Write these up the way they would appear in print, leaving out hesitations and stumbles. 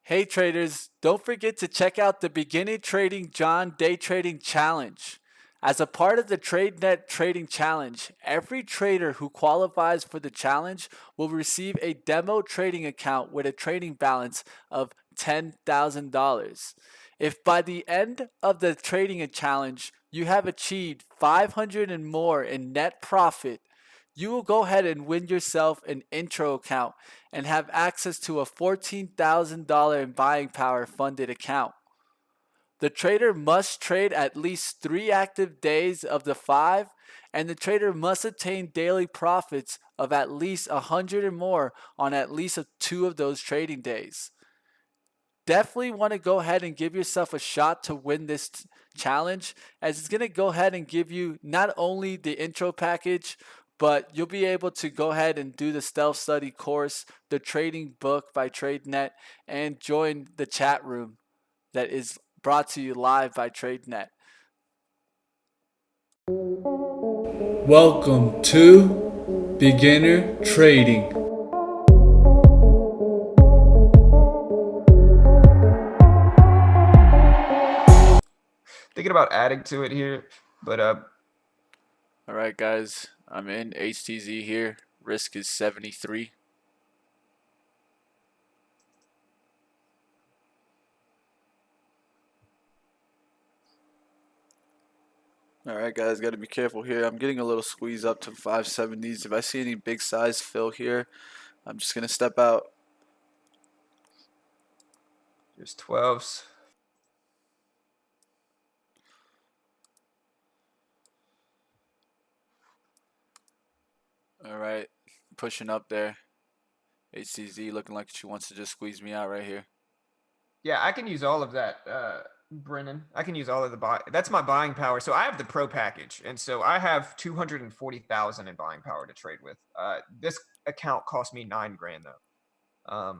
Hey traders, don't forget to check out the Beginning Trading John Day Trading Challenge. As a part of the TradeNet Trading Challenge, every trader who qualifies for the challenge will receive a demo trading account with a trading balance of $10,000. If by the end of the trading challenge you have achieved 500 and more in net profit, you will go ahead and win yourself an intro account and have access to a $14,000 in buying power funded account. The trader must trade at least 3 active days of the 5, and the trader must attain daily profits of at least 100 or more on at least 2 of those trading days. Definitely want to go ahead and give yourself a shot to win this challenge, as it's going to go ahead and give you not only the intro package, but you'll be able to go ahead and do the stealth study course, the trading book by TradeNet, and join the chat room that is brought to you live by TradeNet. Welcome to Beginner Trading. Thinking about adding to it here, but All right, guys, I'm in HTZ here. Risk is 73. All right, guys, got to be careful here. I'm getting a little squeeze up to 570s. If I see any big size fill here, I'm just going to step out. there's 12s. All right, pushing up there. HCZ looking like she wants to just squeeze me out right here. Yeah, I can use all of that, Brennan. I can use all of the buy. That's my buying power. So I have the pro package, and so I have 240,000 in buying power to trade with. This account cost me $9,000 though.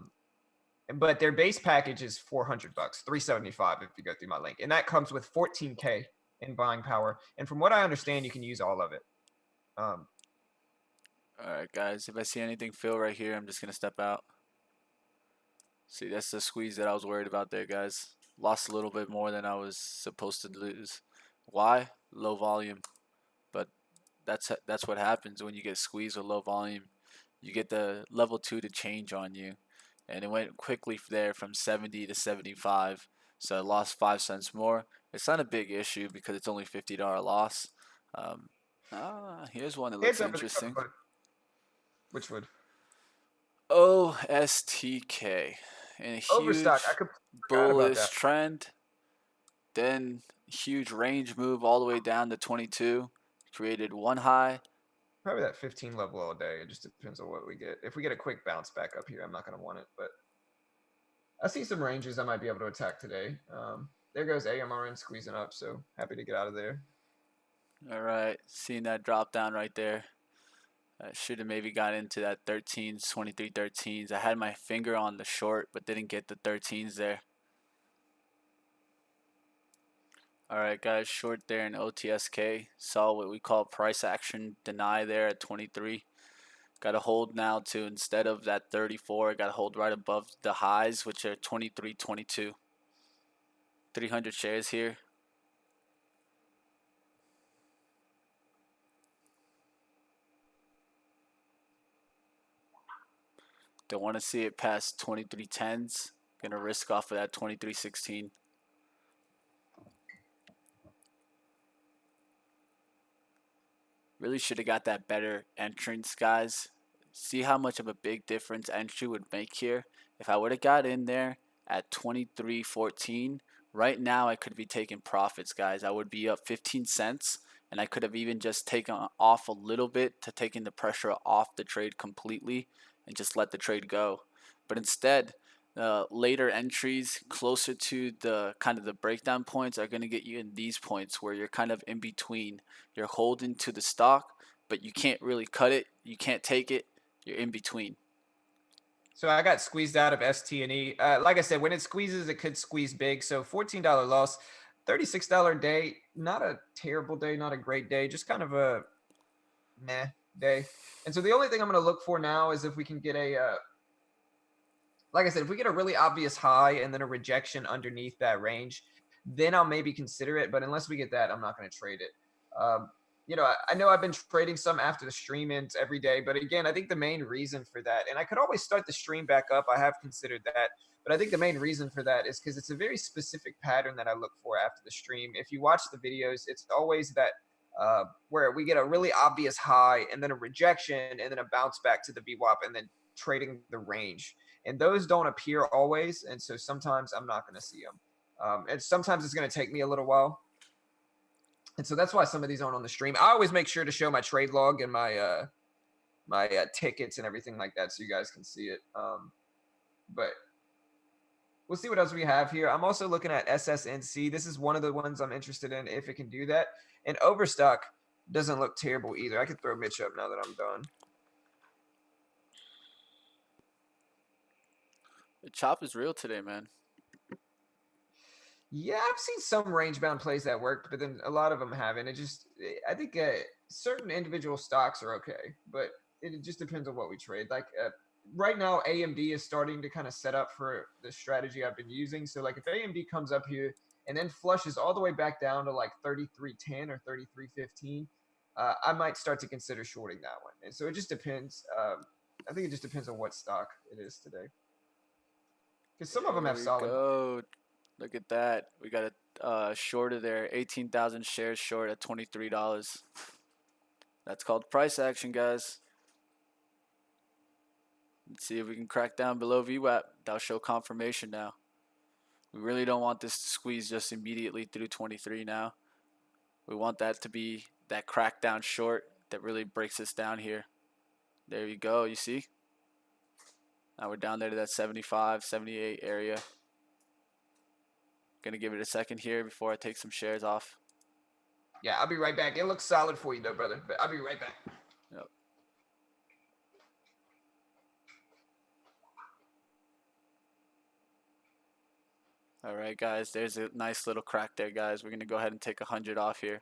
But their base package is $400, $375 if you go through my link, and that comes with 14K in buying power. And from what I understand, you can use all of it. All right, guys, if I see anything fill right here, I'm just going to step out. See, that's the squeeze that I was worried about there, guys. Lost a little bit more than I was supposed to lose. Why? Low volume. But that's what happens when you get squeezed with low volume. You get the level 2 to change on you. And it went quickly there from 70 to 75. So I lost 5 cents more. It's not a big issue because it's only $50 loss. Here's one that looks Heads up in the interesting. bud. Which would? OSTK. And a Overstock. huge I forgot about bullish that. trend. Then huge range move all the way down to 22. Created one high. Probably that 15 level all day. It just depends on what we get. If we get a quick bounce back up here, I'm not going to want it. But I see some ranges I might be able to attack today. There goes AMRN squeezing up, so happy to get out of there. All right, seeing that drop down right there. Should have maybe got into that 13s, 23 13s. I had my finger on the short, but didn't get the 13s there. All right, guys, short there in OTSK. Saw what we call price action deny there at 23. Got to hold now to, instead of that 34, got to hold right above the highs, which are 23 22. 300 shares here. Don't want to see it past 23.10s. Gonna risk off of that 23.16. Really should have got that better entrance, guys. See how much of a big difference entry would make here. If I would have got in there at 23.14, right now I could be taking profits, guys. I would be up 15 cents, and I could have even just taken off a little bit to taking the pressure off the trade completely and just let the trade go. But instead, later entries closer to the kind of the breakdown points are going to get you in these points where you're kind of in between. You're holding to the stock, but you can't really cut it. You can't take it. You're in between. So I got squeezed out of ST&E. Like I said, when it squeezes, it could squeeze big. So $14 loss, $36 day. Not a terrible day, not a great day, just kind of a meh day. And so the only thing I'm going to look for now is if we can get a like I said, if we get a really obvious high and then a rejection underneath that range, then I'll maybe consider it. But unless we get that, I'm not going to trade it. I know I've been trading some after the stream ends every day, but again, I think the main reason for that, and I could always start the stream back up. I have considered that, but I think the main reason for that is because it's a very specific pattern that I look for after the stream. If you watch the videos, it's always that where we get a really obvious high and then a rejection and then a bounce back to the VWAP and then trading the range. And those don't appear always, and so sometimes I'm not going to see them. And sometimes it's going to take me a little while. And so that's why some of these aren't on the stream. I always make sure to show my trade log and my tickets and everything like that so you guys can see it. But we'll see what else we have here. I'm also looking at SSNC. This is one of the ones I'm interested in if it can do that. And Overstock doesn't look terrible either. I could throw Mitch up now that I'm done. The chop is real today, man. Yeah, I've seen some range-bound plays that worked, but then a lot of them haven't. I think certain individual stocks are okay, but it just depends on what we trade. Like right now, AMD is starting to kind of set up for the strategy I've been using. So like if AMD comes up here and then flushes all the way back down to like 33.10 or 33.15, I might start to consider shorting that one. And so it just depends. I think it just depends on what stock it is today. Because some of them have solid. Go. Look at that. We got a shorter there. 18,000 shares short at $23. That's called price action, guys. Let's see if we can crack down below VWAP. That'll show confirmation now. We really don't want this to squeeze just immediately through 23 now. We want that to be that crackdown short that really breaks us down here. There you go. You see? Now we're down there to that 75, 78 area. Gonna give it a second here before I take some shares off. Yeah, I'll be right back. It looks solid for you though, brother. But I'll be right back. Yep. All right, guys. There's a nice little crack there, guys. We're gonna go ahead and take 100 off here.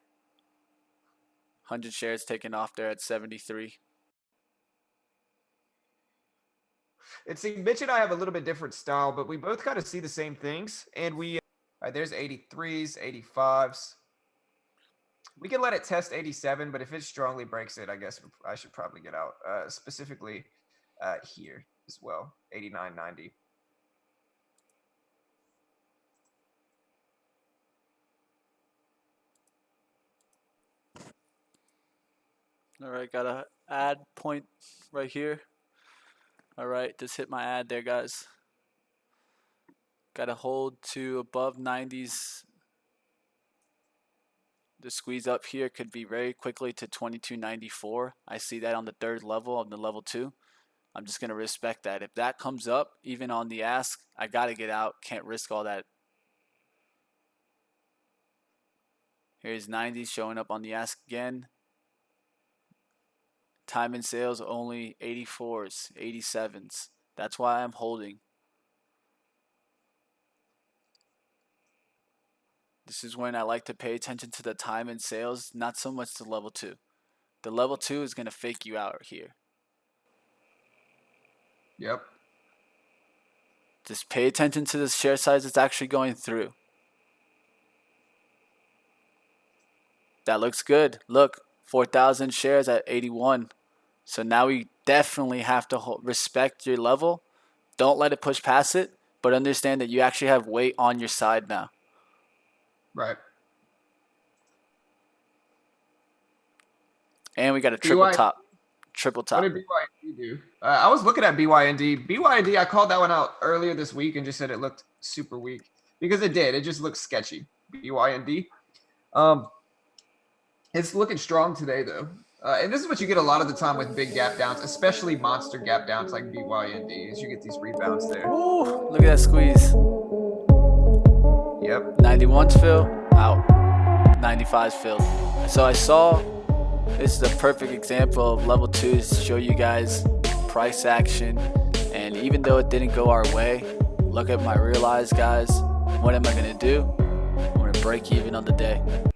100 shares taken off there at 73. And see, Mitch and I have a little bit different style, but we both kind of see the same things. And we, all right, there's 83s, 85s. We can let it test 87, but if it strongly breaks it, I guess I should probably get out. Specifically here as well, 89, 90. All right, got a add point right here. All right, just hit my ad there, guys. Got to hold to above 90s. The squeeze up here could be very quickly to 22.94. I see that on the third level of the level 2. I'm just going to respect that. If that comes up, even on the ask, I got to get out. Can't risk all that. Here's 90s showing up on the ask again. Time in sales only 84s, 87s. That's why I'm holding. This is when I like to pay attention to the time in sales, not so much to level 2. The level 2 is going to fake you out here. Yep. Just pay attention to the share size it's actually going through. That looks good. Look, 4,000 shares at 81. So now we definitely have to respect your level. Don't let it push past it, but understand that you actually have weight on your side now. Right. And we got a triple top. Triple top. What did BYND do? I was looking at BYND. BYND, I called that one out earlier this week and just said it looked super weak. Because it did. It just looked sketchy. BYND. It's looking strong today, though. And this is what you get a lot of the time with big gap downs, especially monster gap downs like BYND, is you get these rebounds there. Ooh, look at that squeeze. Yep. 91's fill, out. 95's filled. So I saw, this is a perfect example of level 2s to show you guys price action. And even though it didn't go our way, look at my realized, guys. What am I going to do? I'm going to break even on the day.